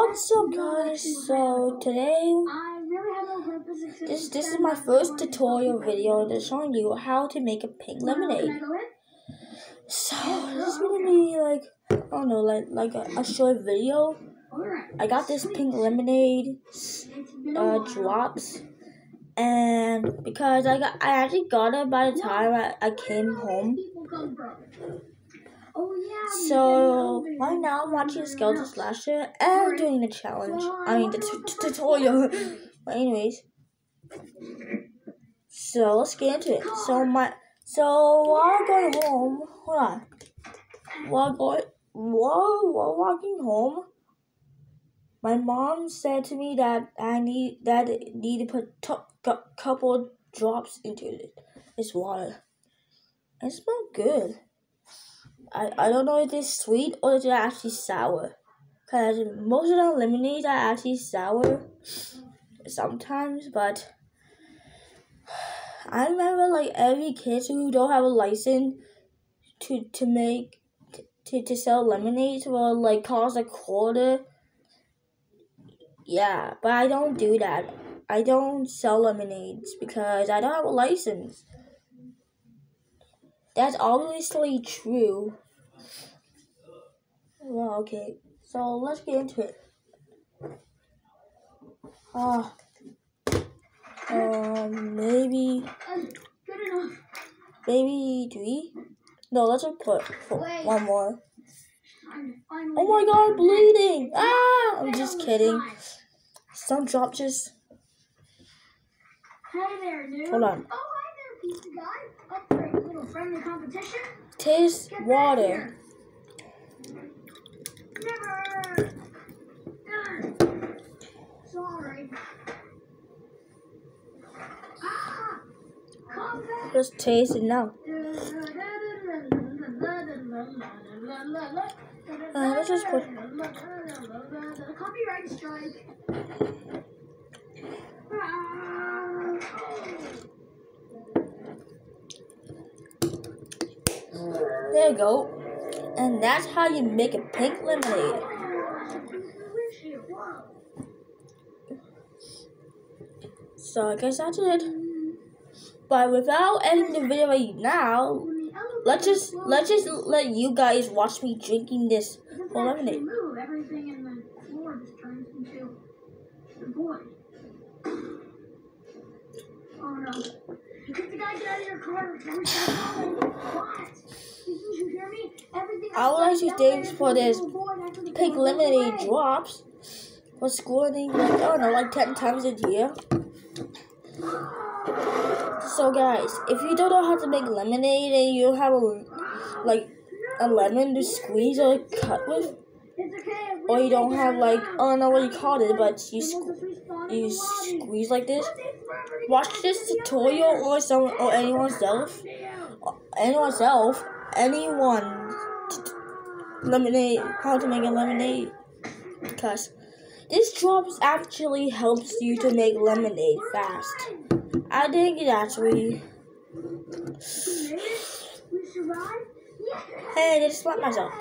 What's up, guys? So today, this is my first tutorial video that's showing you how to make a pink lemonade. So this is gonna be like, I don't know, like a short video. I got this pink lemonade drops, and because I actually got it by the time I came home. So right now I'm watching Skeleton Slasher and doing the challenge. I mean the tutorial. But anyways, so let's get into it. So while going home, hold on. While walking home, my mom said to me that I need to put couple drops into this water. It smells good. I don't know if it's sweet or if it's actually sour. Because most of the lemonades are actually sour sometimes, but I remember like every kid who don't have a license to sell lemonades will like cost $0.25. Yeah, but I don't do that. I don't sell lemonades because I don't have a license. That's obviously true. Well, okay, so let's get into it. Maybe 3? No, let's just put one more. Oh my god, I'm bleeding! Ah! I'm just kidding. Some drop just... Hey there, dude. Hold on. Oh, hi there, pizza guy. Up for a little friendly competition? Taste water. Never. Sorry. Come back. Just taste it now. Let's just put... Copyright strike. There you go. And that's how you make a pink lemonade. So I guess that's it. But without ending the video right now, let's just let you guys watch me drinking this whole lemonade. Everything in the floor just turns into the void. Oh no. Get the guy out of your car. What? Didn't you hear me? Everything I would like to thank for this pink lemonade drops for scoring like, I don't know, like 10 times a year. So guys, if you don't know how to make lemonade and you have a lemon to squeeze or cut with, or you don't have like, I don't know what you call it, but you squeeze like this, watch this tutorial or anyone lemonade, how to make a lemonade, because this drops actually helps you to make lemonade fast. I think it actually. Hey, I just slapped myself.